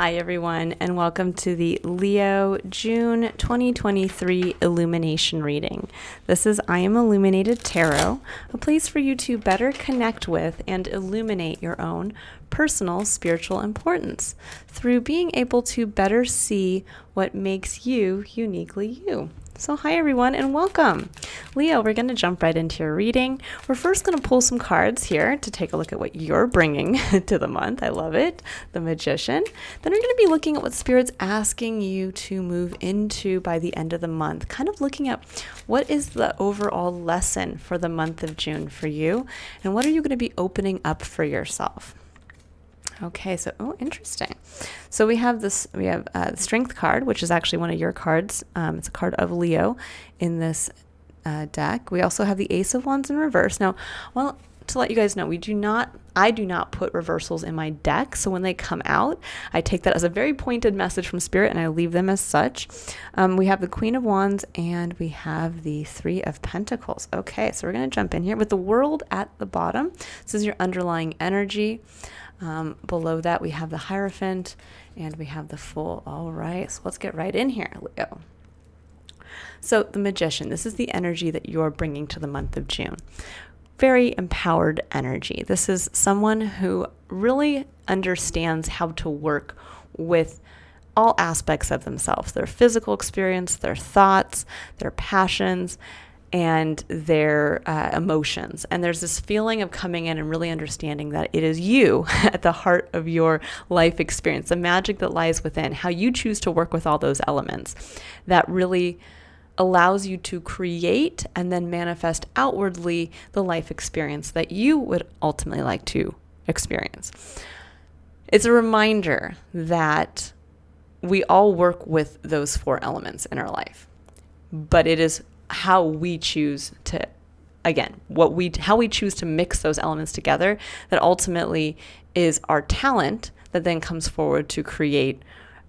Hi everyone, and welcome to the Leo June 2023 Illumination reading. This is I Am Illuminated Tarot, a place for you to better connect with and illuminate your own personal spiritual importance through being able to better see what makes you uniquely you. So hi everyone and welcome. Leo, we're going to jump right into your reading. We're first going to pull some cards here to take a look at what you're bringing to the month. I love it. The Magician. Then we're going to be looking at what Spirit's asking you to move into by the end of the month. Kind of looking at what is the overall lesson for the month of June for you and what are you going to be opening up for yourself. Okay, so, interesting. So we have the Strength card, which is actually one of your cards. It's a card of Leo in this deck. We also have the Ace of Wands in reverse. Now, well, to let you guys know, I do not put reversals in my deck. So when they come out, I take that as a very pointed message from Spirit and I leave them as such. We have the Queen of Wands and we have the Three of Pentacles. Okay, so we're going to jump in here with the World at the bottom. This is your underlying energy. Below that, we have the Hierophant and we have the Fool. All right, so let's get right in here, Leo. So the Magician, this is the energy that you're bringing to the month of June. Very empowered energy. This is someone who really understands how to work with all aspects of themselves, their physical experience, their thoughts, their passions, and their emotions. And there's this feeling of coming in and really understanding that it is you at the heart of your life experience, the magic that lies within, how you choose to work with all those elements that really allows you to create and then manifest outwardly the life experience that you would ultimately like to experience. It's a reminder that we all work with those four elements in our life, but it is how we choose to, again, how we choose to mix those elements together that ultimately is our talent that then comes forward to create,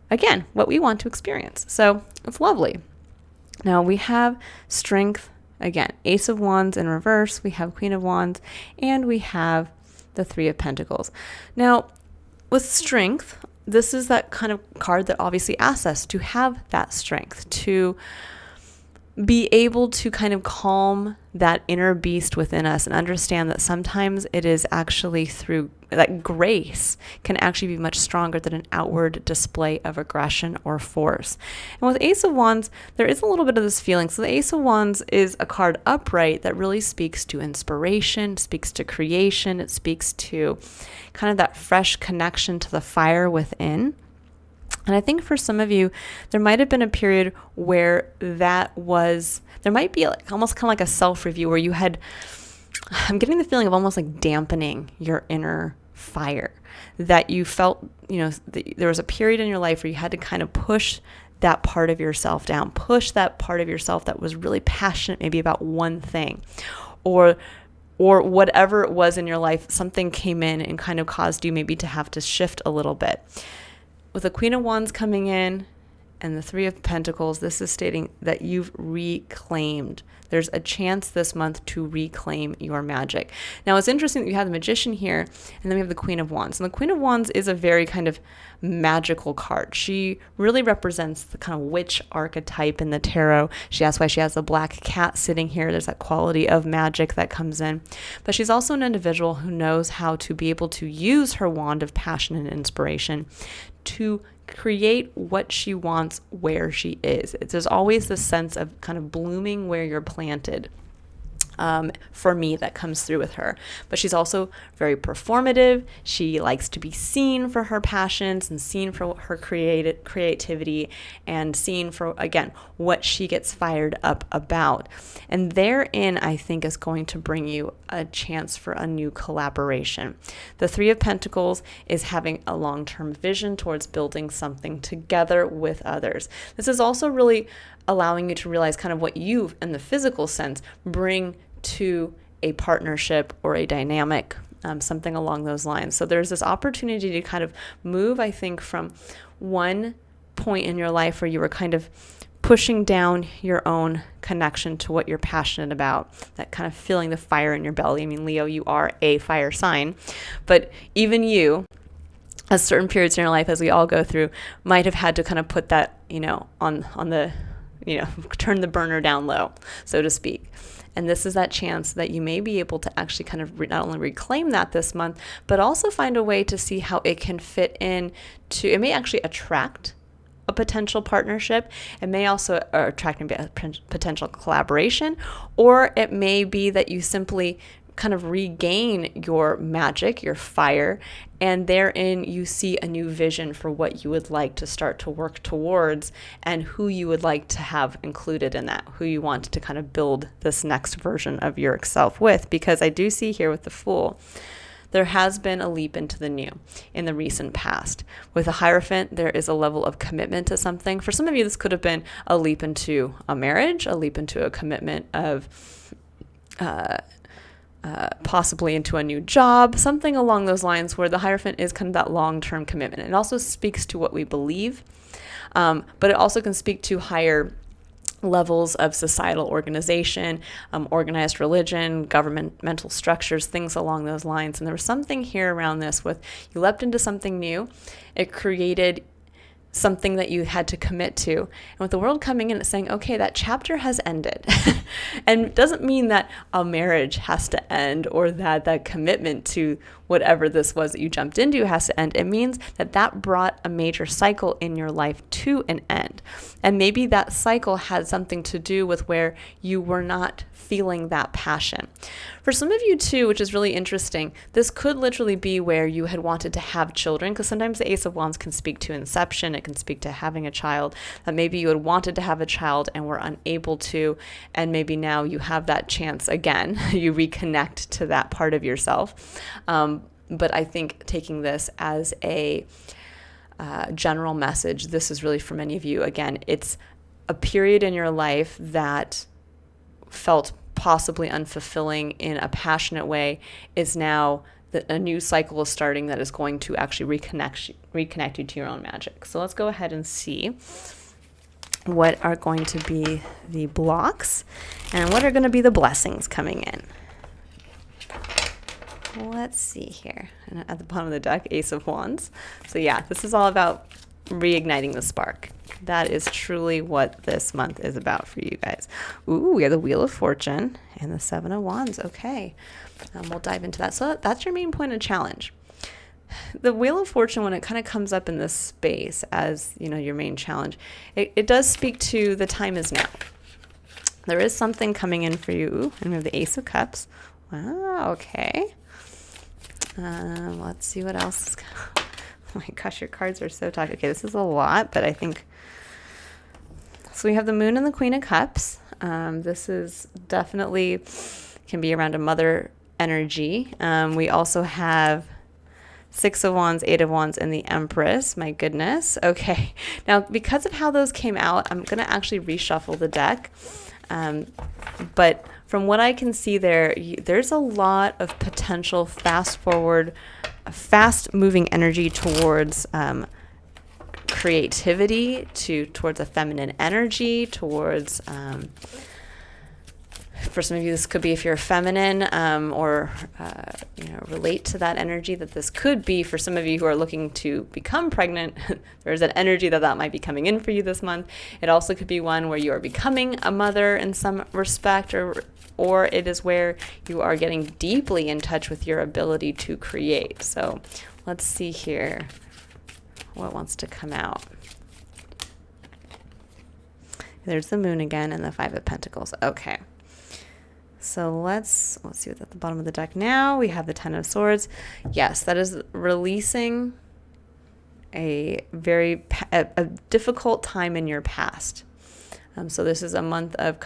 again, what we want to experience. So it's lovely. Now we have Strength, again, Ace of Wands in reverse, we have Queen of Wands, and we have the Three of Pentacles. Now with Strength, this is that kind of card that obviously asks us to have that strength, to be able to kind of calm that inner beast within us and understand that sometimes it is actually through that grace can actually be much stronger than an outward display of aggression or force. And with Ace of Wands, there is a little bit of this feeling. So the Ace of Wands is a card upright that really speaks to inspiration, speaks to creation. It speaks to kind of that fresh connection to the fire within. And I think for some of you, there might have been a period where there might be almost kind of like a self-review where I'm getting the feeling of almost like dampening your inner fire, that you felt, there was a period in your life where you had to kind of push that part of yourself down, push that part of yourself that was really passionate maybe about one thing, or whatever it was in your life, something came in and kind of caused you maybe to have to shift a little bit. With the Queen of Wands coming in and the Three of Pentacles, this is stating that you've reclaimed. There's a chance this month to reclaim your magic. Now, it's interesting that you have the Magician here, and then we have the Queen of Wands. And the Queen of Wands is a very kind of magical card. She really represents the kind of witch archetype in the tarot. That's why she has the black cat sitting here. There's that quality of magic that comes in. But she's also an individual who knows how to be able to use her wand of passion and inspiration to create what she wants where she is. There's always this sense of kind of blooming where you're planted. For me, that comes through with her. But she's also very performative. She likes to be seen for her passions and seen for her creativity and seen for, again, what she gets fired up about. And therein, I think, is going to bring you a chance for a new collaboration. The Three of Pentacles is having a long-term vision towards building something together with others. This is also really allowing you to realize kind of what you, in the physical sense, bring to a partnership or a dynamic, something along those lines. So there's this opportunity to kind of move, I think, from one point in your life where you were kind of pushing down your own connection to what you're passionate about, that kind of feeling the fire in your belly. I mean, Leo, you are a fire sign, but even you, as certain periods in your life, as we all go through, might have had to kind of put that, on the, turn the burner down low, so to speak. And this is that chance that you may be able to actually kind of not only reclaim that this month, but also find a way to see how it can fit in to, it may actually attract a potential partnership. It may also attract a potential collaboration, or it may be that you simply kind of regain your magic, your fire, and therein you see a new vision for what you would like to start to work towards and who you would like to have included in that, who you want to kind of build this next version of yourself with. Because I do see here with the Fool, there has been a leap into the new in the recent past. With the Hierophant, there is a level of commitment to something. For some of you, this could have been a leap into a marriage, a leap into a commitment of possibly into a new job, something along those lines, where the Hierophant is kind of that long-term commitment. It also speaks to what we believe, but it also can speak to higher levels of societal organization, organized religion, governmental structures, things along those lines. And there was something here around this with you leapt into something new. It created something that you had to commit to. And with the world coming in and saying, okay, that chapter has ended. And it doesn't mean that a marriage has to end or that that commitment to whatever this was that you jumped into has to end. It means that that brought a major cycle in your life to an end. And maybe that cycle had something to do with where you were not feeling that passion. For some of you too, which is really interesting, this could literally be where you had wanted to have children, because sometimes the Ace of Wands can speak to inception. It can speak to having a child, that maybe you had wanted to have a child and were unable to, and maybe now you have that chance again. You reconnect to that part of yourself. But I think taking this as a general message, this is really for many of you. Again, it's a period in your life that felt possibly unfulfilling in a passionate way is now that a new cycle is starting that is going to actually reconnect you to your own magic. So let's go ahead and see what are going to be the blocks and what are going to be the blessings coming in. Let's see here. And at the bottom of the deck, Ace of Wands. So yeah, this is all about reigniting the spark. That is truly what this month is about for you guys. Ooh, we have the Wheel of Fortune and the Seven of Wands. Okay, we'll dive into that. So that's your main point of challenge. The Wheel of Fortune, when it kind of comes up in this space as, your main challenge, it does speak to the time is now. There is something coming in for you. Ooh, and we have the Ace of Cups. Wow, okay. Let's see what else. Oh my gosh, your cards are so tough. Okay, this is a lot, but I think... So we have the Moon and the Queen of Cups. This is definitely can be around a mother energy. We also have Six of Wands, Eight of Wands, and the Empress. My goodness. Okay. Now, because of how those came out, I'm going to actually reshuffle the deck. But from what I can see there's a lot of potential fast-moving energy towards creativity, towards a feminine energy, towards... for some of you, this could be if you're feminine or relate to that energy, that this could be for some of you who are looking to become pregnant. There's an energy that might be coming in for you this month. It also could be one where you are becoming a mother in some respect, or it is where you are getting deeply in touch with your ability to create. So let's see here what wants to come out. There's the Moon again and the Five of Pentacles. Okay. So let's see what's at the bottom of the deck now. We have the Ten of Swords. Yes, that is releasing a very a difficult time in your past. So this is a month of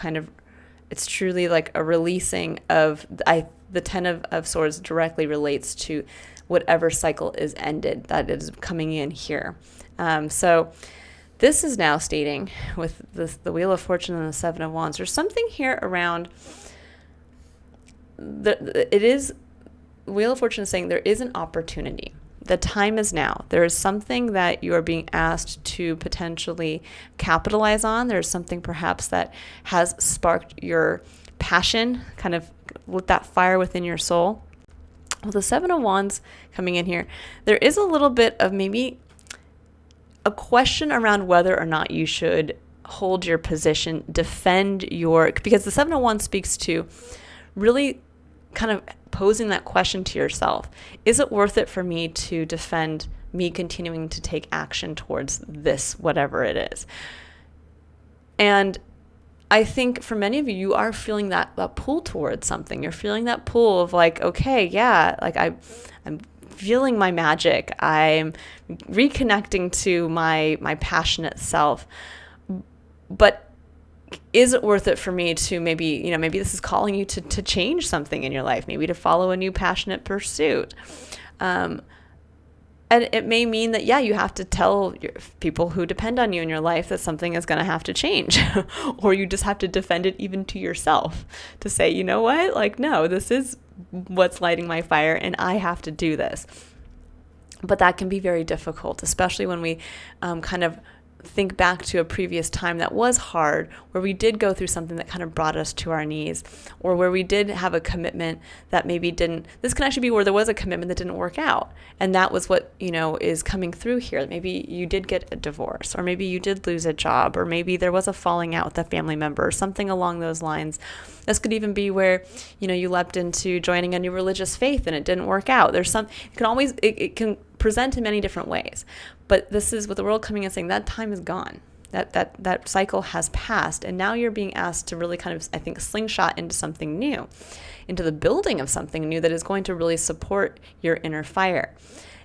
it's truly like a releasing of, the Ten of Swords directly relates to whatever cycle is ended that is coming in here. So this is now stating with the Wheel of Fortune and the Seven of Wands, there's something here around... Wheel of Fortune is saying there is an opportunity. The time is now. There is something that you are being asked to potentially capitalize on. There's something perhaps that has sparked your passion, kind of lit that fire within your soul. Well, the Seven of Wands coming in here, there is a little bit of maybe a question around whether or not you should hold your position, defend your, because the Seven of Wands speaks to really kind of posing that question to yourself. Is it worth it for me to defend me continuing to take action towards this, whatever it is? And I think for many of you, you are feeling that pull towards something. You're feeling that pull of like, okay, yeah, like I'm feeling my magic. I'm reconnecting to my passionate self. But is it worth it for me to maybe this is calling you to change something in your life, maybe to follow a new passionate pursuit? And it may mean that, yeah, you have to tell people who depend on you in your life that something is going to have to change. Or you just have to defend it even to yourself to say, you know what, like, no, this is what's lighting my fire and I have to do this. But that can be very difficult, especially when we kind of think back to a previous time that was hard, where we did go through something that kind of brought us to our knees, or where we did have a commitment that maybe didn't. This can actually be where there was a commitment that didn't work out. And that was what, is coming through here. Maybe you did get a divorce, or maybe you did lose a job, or maybe there was a falling out with a family member, or something along those lines. This could even be where, you leapt into joining a new religious faith and it didn't work out. It can present in many different ways. But this is with the world coming and saying that time is gone. That cycle has passed. And now you're being asked to really kind of, I think, slingshot into something new, into the building of something new that is going to really support your inner fire.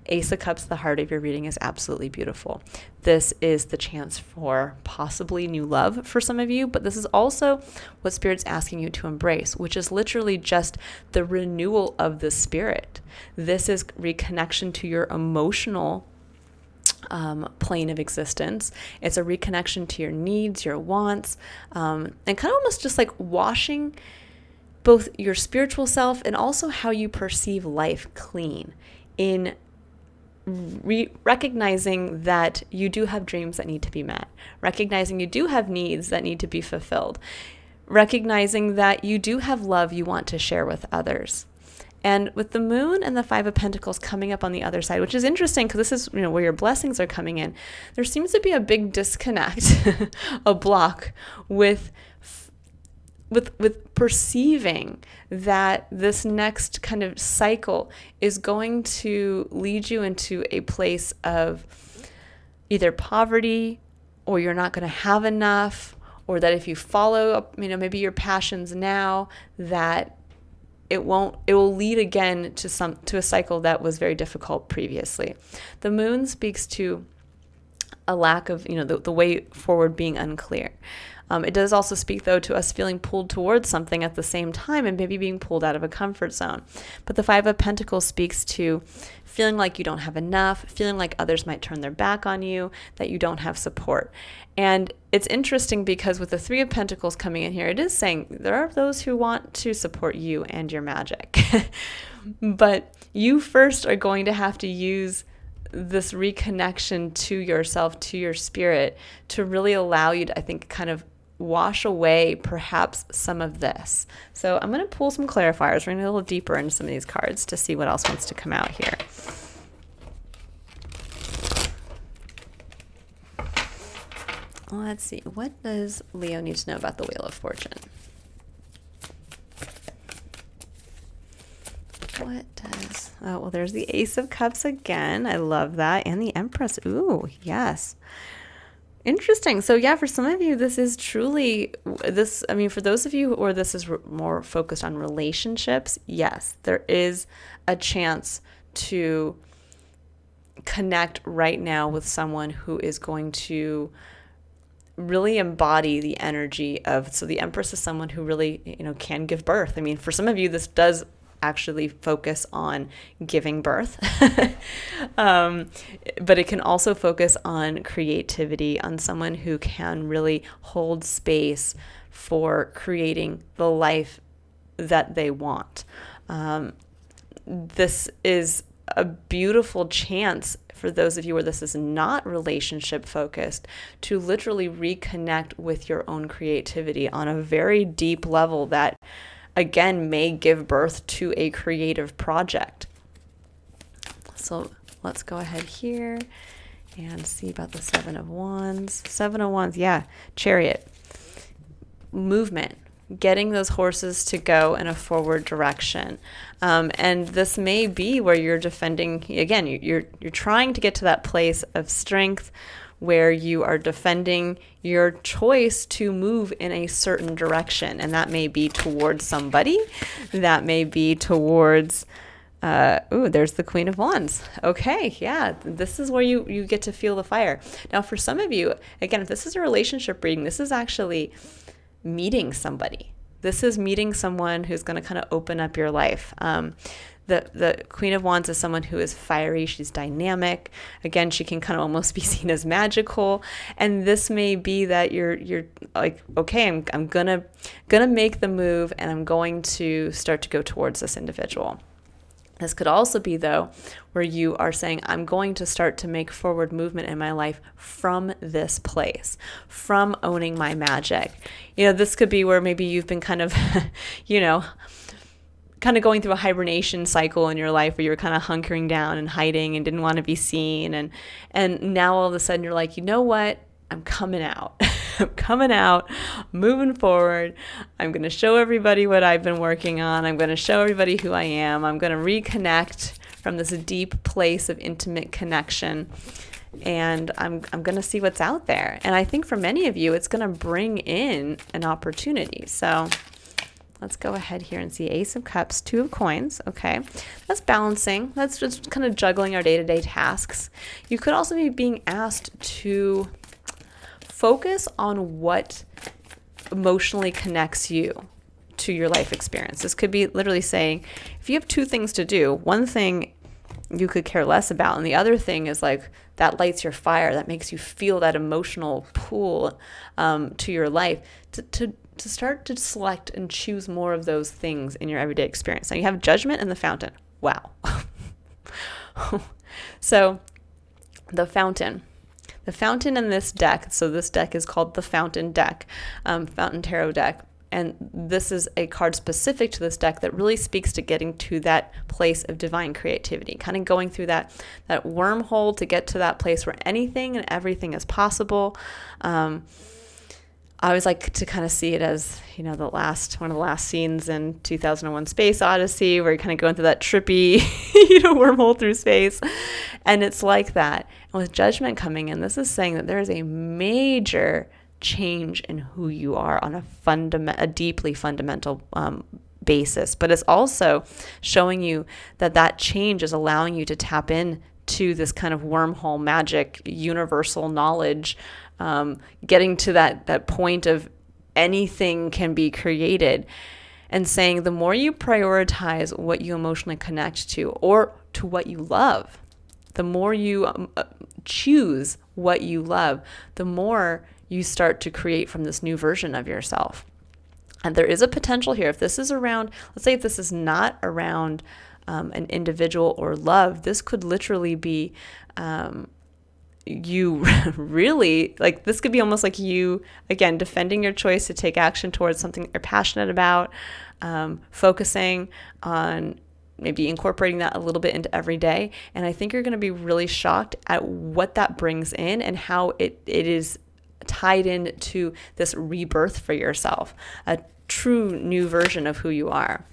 Ace of Cups, the heart of your reading, is absolutely beautiful. This is the chance for possibly new love for some of you, but this is also what Spirit's asking you to embrace, which is literally just the renewal of the spirit. This is reconnection to your emotional plane of existence. It's a reconnection to your needs, your wants, and kind of almost just like washing both your spiritual self and also how you perceive life clean, in recognizing that you do have dreams that need to be met, recognizing you do have needs that need to be fulfilled, recognizing that you do have love you want to share with others. And with the Moon and the Five of Pentacles coming up on the other side, which is interesting because this is where your blessings are coming in, there seems to be a big disconnect, a block with perceiving that this next kind of cycle is going to lead you into a place of either poverty, or you're not going to have enough, or that if you follow maybe your passions now, that it will lead again to a cycle that was very difficult previously. The Moon speaks to a lack of, the way forward being unclear. It does also speak, though, to us feeling pulled towards something at the same time and maybe being pulled out of a comfort zone. But the Five of Pentacles speaks to feeling like you don't have enough, feeling like others might turn their back on you, that you don't have support. And it's interesting because with the Three of Pentacles coming in here, it is saying there are those who want to support you and your magic. But you first are going to have to use this reconnection to yourself, to your spirit, to really allow you to, I think, kind of wash away perhaps some of this. So I'm going to pull some clarifiers. We're going to go a little deeper into some of these cards to see what else wants to come out here. Let's see. What does Leo need to know about the Wheel of Fortune? What does... Oh, well, there's the Ace of Cups again. I love that. And the Empress. Ooh, yes. Interesting. So yeah, for some of you, this is truly this. I mean, for those of you where this is more focused on relationships, yes, there is a chance to connect right now with someone who is going to really embody the energy of, so the Empress is someone who really, can give birth. I mean, for some of you, this does actually focus on giving birth. But it can also focus on creativity, on someone who can really hold space for creating the life that they want. This is a beautiful chance for those of you where this is not relationship focused to literally reconnect with your own creativity on a very deep level that again, may give birth to a creative project. So let's go ahead here and see about the Seven of Wands. Seven of Wands, yeah, Chariot. Movement, getting those horses to go in a forward direction. And this may be where you're defending, again, you're trying to get to that place of strength where you are defending your choice to move in a certain direction. And that may be towards somebody, that may be towards there's the Queen of Wands. Okay, yeah, this is where you get to feel the fire. Now, for some of you, again, if this is a relationship reading, this is actually meeting somebody. This is meeting someone who's going to kind of open up your life. The Queen of Wands is someone who is fiery. She's dynamic. Again, she can kind of almost be seen as magical. And this may be that you're like, okay, I'm gonna make the move, and I'm going to start to go towards this individual. This could also be, though, where you are saying, I'm going to start to make forward movement in my life from this place, from owning my magic. This could be where maybe you've been kind of, kind of going through a hibernation cycle in your life where you were kind of hunkering down and hiding and didn't want to be seen. And now all of a sudden you're like, you know what? I'm coming out. I'm coming out, moving forward. I'm going to show everybody what I've been working on. I'm going to show everybody who I am. I'm going to reconnect from this deep place of intimate connection. And I'm going to see what's out there. And I think for many of you, it's going to bring in an opportunity. So let's go ahead here and see Ace of Cups, Two of Coins. Okay, that's balancing. That's just kind of juggling our day-to-day tasks. You could also be being asked to focus on what emotionally connects you to your life experience. This could be literally saying, if you have two things to do, one thing you could care less about, and the other thing is like that lights your fire, that makes you feel that emotional pull to your life, to start to select and choose more of those things in your everyday experience. Now you have Judgment and the Fountain. Wow. So the Fountain in this deck, so this deck is called the Fountain deck, Fountain Tarot deck. And this is a card specific to this deck that really speaks to getting to that place of divine creativity, kind of going through that wormhole to get to that place where anything and everything is possible. I always like to kind of see it as, one of the last scenes in 2001 Space Odyssey, where you're kind of going through that trippy, wormhole through space. And it's like that. And with Judgment coming in, this is saying that there is a major change in who you are on a deeply fundamental basis. But it's also showing you that change is allowing you to tap in to this kind of wormhole magic, universal knowledge, getting to that point of anything can be created, and saying the more you prioritize what you emotionally connect to or to what you love, the more you choose what you love, the more you start to create from this new version of yourself. And there is a potential here. If this is around, let's say if this is not around an individual or love, this could literally be you really, like, this could be almost like you, again, defending your choice to take action towards something you're passionate about, focusing on maybe incorporating that a little bit into every day. And I think you're going to be really shocked at what that brings in and how it is tied in to this rebirth for yourself, a true new version of who you are.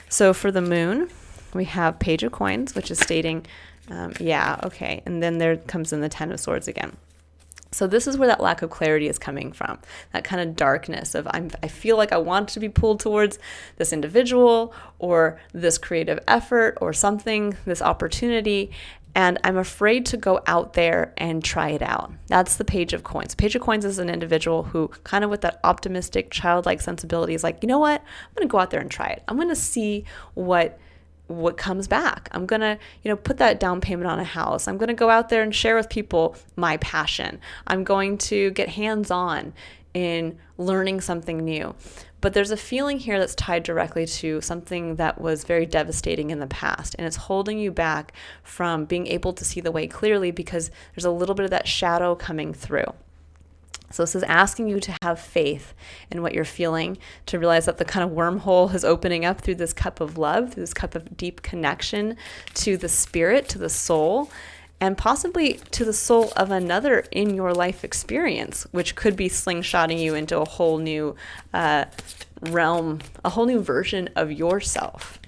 So for the Moon, we have Page of Coins, which is stating, okay. And then there comes in the Ten of Swords again. So this is where that lack of clarity is coming from, that kind of darkness of I feel like I want to be pulled towards this individual or this creative effort or something, this opportunity, and I'm afraid to go out there and try it out. That's the Page of Coins. Page of Coins is an individual who kind of with that optimistic, childlike sensibility is like, you know what? I'm going to go out there and try it. I'm going to see what comes back. I'm going to, put that down payment on a house. I'm going to go out there and share with people my passion. I'm going to get hands-on in learning something new. But there's a feeling here that's tied directly to something that was very devastating in the past, and it's holding you back from being able to see the way clearly because there's a little bit of that shadow coming through. So this is asking you to have faith in what you're feeling, to realize that the kind of wormhole is opening up through this cup of love, through this cup of deep connection to the spirit, to the soul, and possibly to the soul of another in your life experience, which could be slingshotting you into a whole new realm, a whole new version of yourself.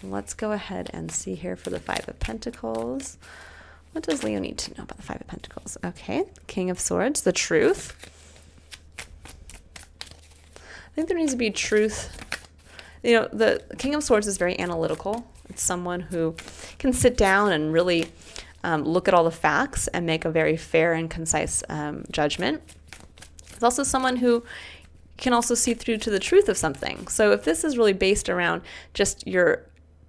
Let's go ahead and see here for the Five of Pentacles. What does Leo need to know about the Five of Pentacles? Okay, King of Swords, the truth. I think there needs to be truth. You know, the King of Swords is very analytical. It's someone who can sit down and really look at all the facts and make a very fair and concise judgment. It's also someone who can also see through to the truth of something. So if this is really based around just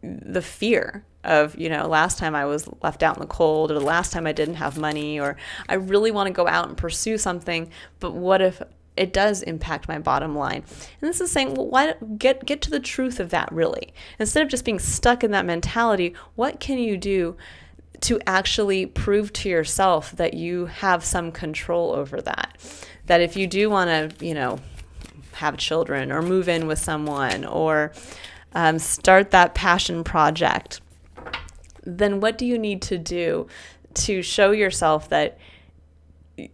the fear of, you know, last time I was left out in the cold, or the last time I didn't have money, or I really want to go out and pursue something, but what if it does impact my bottom line? And this is saying, well, why get to the truth of that, really? Instead of just being stuck in that mentality, what can you do to actually prove to yourself that you have some control over that? That if you do want to, you know, have children or move in with someone or start that passion project, then what do you need to do to show yourself that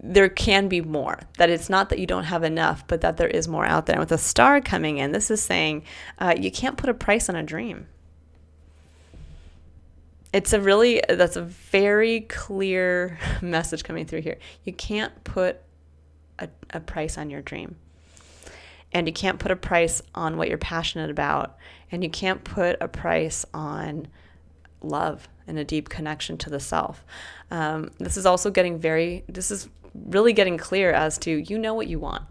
there can be more, that it's not that you don't have enough, but that there is more out there? And with a star coming in, this is saying you can't put a price on a dream. That's a very clear message coming through here. You can't put a price on your dream. And you can't put a price on what you're passionate about. And you can't put a price on love and a deep connection to the self. This is really getting clear as to, you know what you want.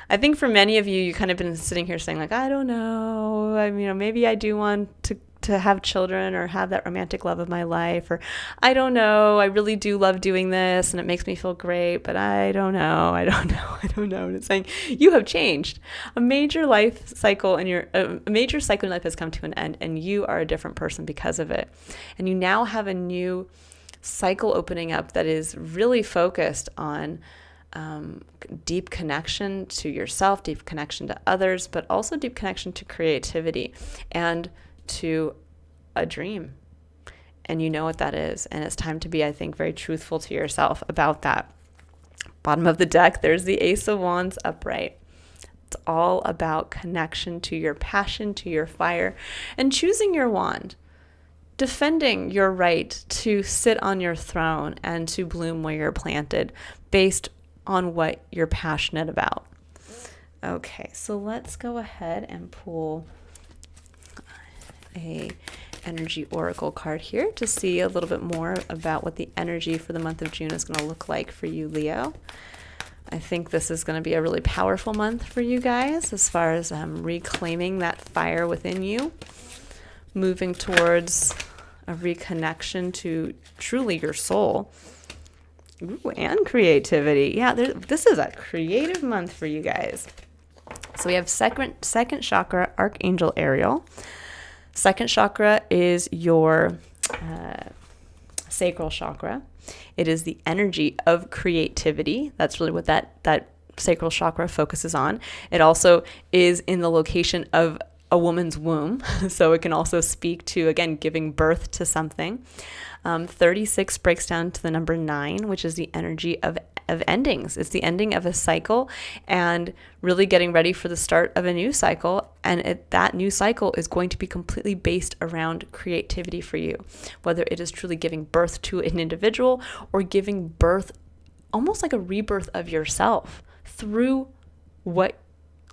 I think for many of you, you kind of been sitting here saying like, I don't know, maybe I do want to have children or have that romantic love of my life, or I don't know, I really do love doing this and it makes me feel great, but I don't know. And it's saying you have changed. A major cycle in life has come to an end, and you are a different person because of it. And you now have a new cycle opening up that is really focused on deep connection to yourself, deep connection to others, but also deep connection to creativity and to a dream. And you know what that is. And it's time to be, I think, very truthful to yourself about that. Bottom of the deck, there's the Ace of Wands upright. It's all about connection to your passion, to your fire, and choosing your wand. Defending your right to sit on your throne and to bloom where you're planted based on what you're passionate about. Okay, so let's go ahead and pull a energy oracle card here to see a little bit more about what the energy for the month of June is going to look like for you, Leo. I think this is going to be a really powerful month for you guys as far as reclaiming that fire within you, moving towards a reconnection to truly your soul. Ooh, and creativity. Yeah, this is a creative month for you guys. So we have second chakra, Archangel Ariel. Second chakra is your sacral chakra. It is the energy of creativity. That's really what that sacral chakra focuses on. It also is in the location of a woman's womb. So it can also speak to, again, giving birth to something. 36 breaks down to the number 9, which is the energy of endings. It's the ending of a cycle and really getting ready for the start of a new cycle. And that new cycle is going to be completely based around creativity for you, whether it is truly giving birth to an individual or giving birth, almost like a rebirth of yourself through what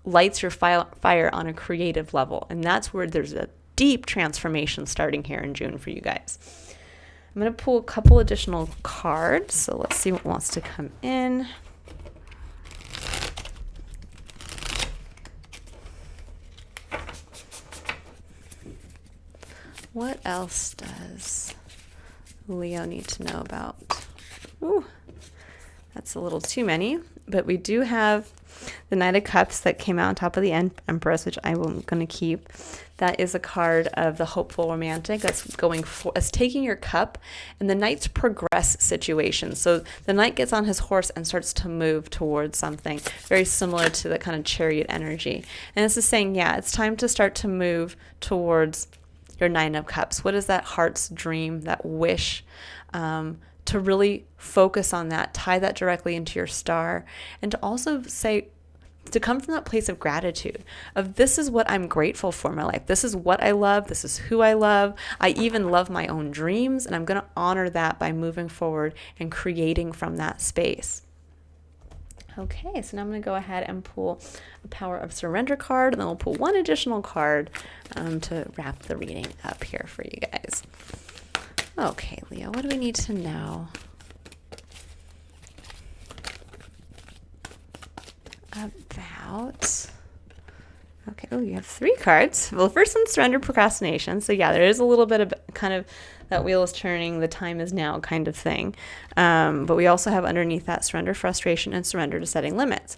lights your fire on a creative level. And that's where there's a deep transformation starting here in June for you guys. I'm going to pull a couple additional cards. So let's see what wants to come in. What else does Leo need to know about? Ooh, that's a little too many. But we do have the Knight of Cups that came out on top of the Empress, which I'm going to keep. That is a card of the hopeful romantic that's that's taking your cup, and the Knight's progress situation. So the Knight gets on his horse and starts to move towards something very similar to the kind of Chariot energy. And this is saying, yeah, it's time to start to move towards your Nine of Cups. What is that heart's dream, that wish? To really focus on that, tie that directly into your star, and to also say, to come from that place of gratitude of this is what I'm grateful for in my life. This is what I love. This is who I love. I even love my own dreams, and I'm going to honor that by moving forward and creating from that space. Okay, so now I'm going to go ahead and pull a Power of Surrender card, and then we'll pull one additional card to wrap the reading up here for you guys. Okay, Leo, what do we need to know about... Okay, oh, you have 3 cards. Well, the first one's surrender, procrastination. So yeah, there is a little bit of kind of that wheel is turning, the time is now kind of thing. But we also have underneath that surrender, frustration, and surrender to setting limits,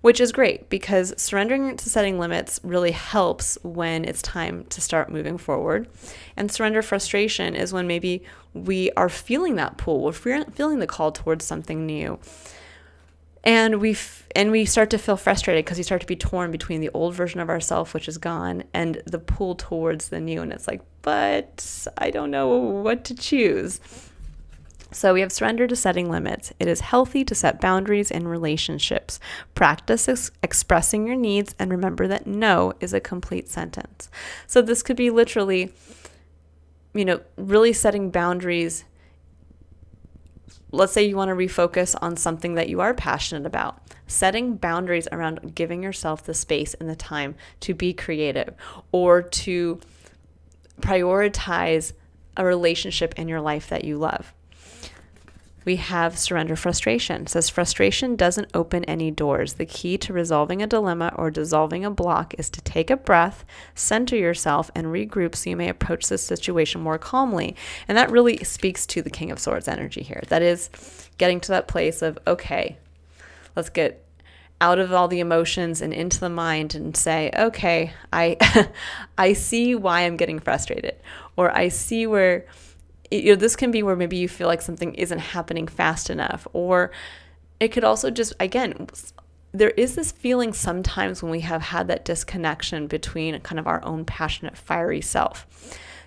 which is great because surrendering to setting limits really helps when it's time to start moving forward. And surrender frustration is when maybe we are feeling that pull, we're feeling the call towards something new. And we start to feel frustrated because we start to be torn between the old version of ourselves, which is gone, and the pull towards the new. And it's like, but I don't know what to choose. So we have surrender to setting limits. It is healthy to set boundaries in relationships. Practice expressing your needs, and remember that no is a complete sentence. So this could be literally, really setting boundaries. Let's say you want to refocus on something that you are passionate about. Setting boundaries around giving yourself the space and the time to be creative or to prioritize a relationship in your life that you love. We have surrender frustration. It says frustration doesn't open any doors. The key to resolving a dilemma or dissolving a block is to take a breath, center yourself, and regroup so you may approach this situation more calmly. And that really speaks to the King of Swords energy here. That is getting to that place of, okay, let's get out of all the emotions and into the mind and say, okay, I see why I'm getting frustrated, or I see where... this can be where maybe you feel like something isn't happening fast enough, or it could also just, again, there is this feeling sometimes when we have had that disconnection between kind of our own passionate, fiery self,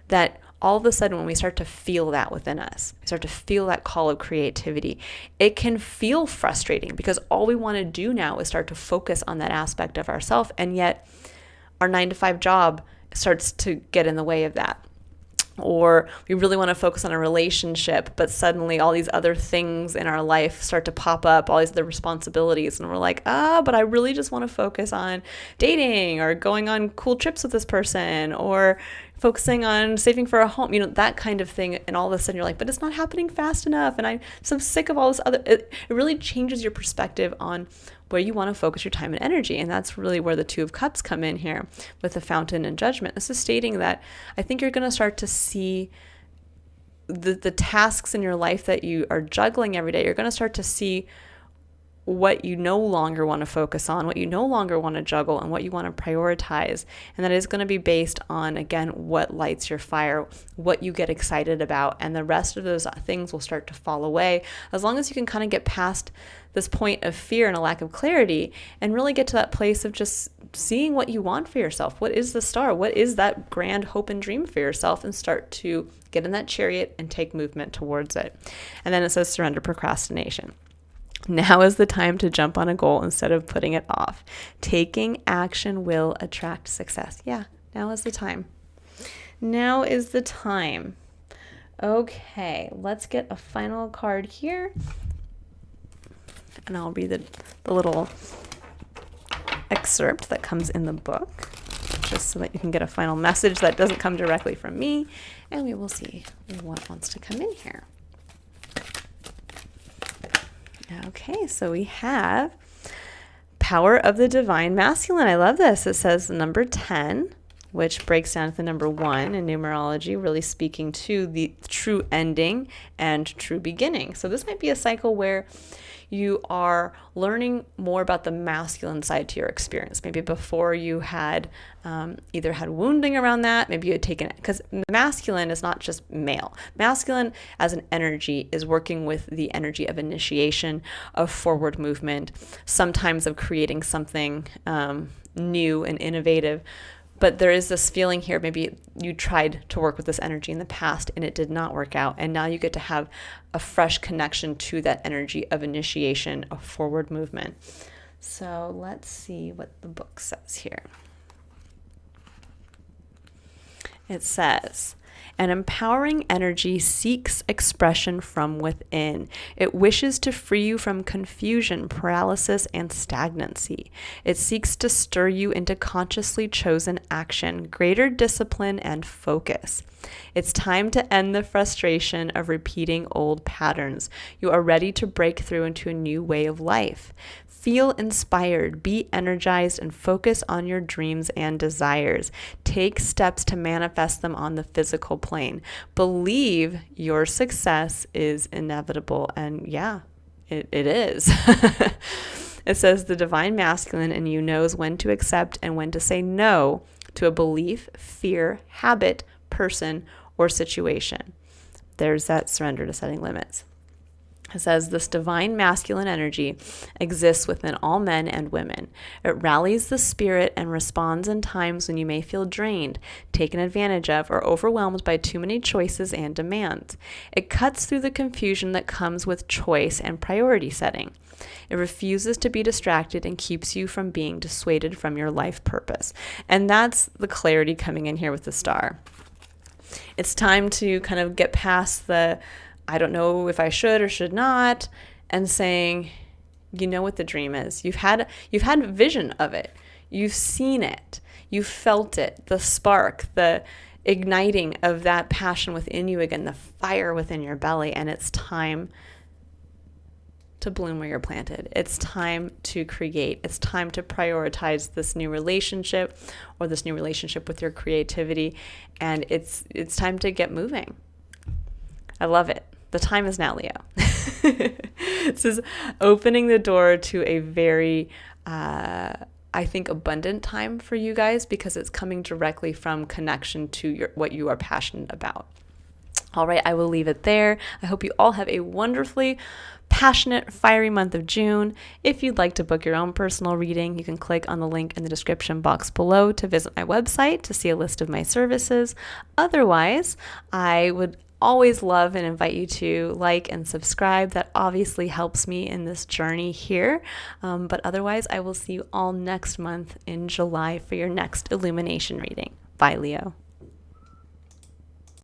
that all of a sudden when we start to feel that within us, we start to feel that call of creativity, it can feel frustrating because all we want to do now is start to focus on that aspect of ourselves, and yet our 9-to-5 job starts to get in the way of that. Or we really want to focus on a relationship, but suddenly all these other things in our life start to pop up, all these other responsibilities, and we're like, but I really just want to focus on dating or going on cool trips with this person or focusing on saving for a home, that kind of thing. And all of a sudden you're like, but it's not happening fast enough. And I'm so sick of all this other, it really changes your perspective on where you want to focus your time and energy. And that's really where the Two of Cups come in here with the Fountain and Judgment. This is stating that I think you're going to start to see the tasks in your life that you are juggling every day. You're going to start to see what you no longer want to focus on, what you no longer want to juggle, and what you want to prioritize. And that is going to be based on, again, what lights your fire, what you get excited about, and the rest of those things will start to fall away as long as you can kind of get past this point of fear and a lack of clarity and really get to that place of just seeing what you want for yourself. What is the star? What is that grand hope and dream for yourself? And start to get in that chariot and take movement towards it. And then it says surrender procrastination. Now is the time to jump on a goal instead of putting it off. Taking action will attract success. Yeah, now is the time. Now is the time. Okay, let's get a final card here. And I'll read the little excerpt that comes in the book, just so that you can get a final message that doesn't come directly from me. And we will see what wants to come in here. Okay, so we have Power of the Divine Masculine. I love this. It says number 10, which breaks down to the number 1 in numerology, really speaking to the true ending and true beginning. So this might be a cycle where you are learning more about the masculine side to your experience. Maybe before you had either had wounding around that, maybe you had taken it, because masculine is not just male. Masculine as an energy is working with the energy of initiation, of forward movement, sometimes of creating something new and innovative. But there is this feeling here, maybe you tried to work with this energy in the past and it did not work out. And now you get to have a fresh connection to that energy of initiation, of forward movement. So let's see what the book says here. It says, an empowering energy seeks expression from within. It wishes to free you from confusion, paralysis, and stagnancy. It seeks to stir you into consciously chosen action, greater discipline, and focus. It's time to end the frustration of repeating old patterns. You are ready to break through into a new way of life. Feel inspired, be energized, and focus on your dreams and desires. Take steps to manifest them on the physical plane. Believe your success is inevitable. And yeah, it is. It says the divine masculine in you knows when to accept and when to say no to a belief, fear, habit, person, or situation. There's that surrender to setting limits. It says this divine masculine energy exists within all men and women. It rallies the spirit and responds in times when you may feel drained, taken advantage of, or overwhelmed by too many choices and demands. It cuts through the confusion that comes with choice and priority setting. It refuses to be distracted and keeps you from being dissuaded from your life purpose. And that's the clarity coming in here with the star. It's time to kind of get past the I don't know if I should or should not, and saying, you know what the dream is. You've had vision of it. You've seen it. You've felt it, the spark, the igniting of that passion within you again, the fire within your belly, and it's time to bloom where you're planted. It's time to create. It's time to prioritize this new relationship or this new relationship with your creativity, and it's time to get moving. I love it. The time is now, Leo. This is opening the door to a very, I think, abundant time for you guys because it's coming directly from connection to what you are passionate about. All right, I will leave it there. I hope you all have a wonderfully passionate, fiery month of June. If you'd like to book your own personal reading, you can click on the link in the description box below to visit my website to see a list of my services. Otherwise, I would always love and invite you to like and subscribe. That obviously helps me in this journey here. But otherwise, I will see you all next month in July for your next Illumination reading. Bye, Leo.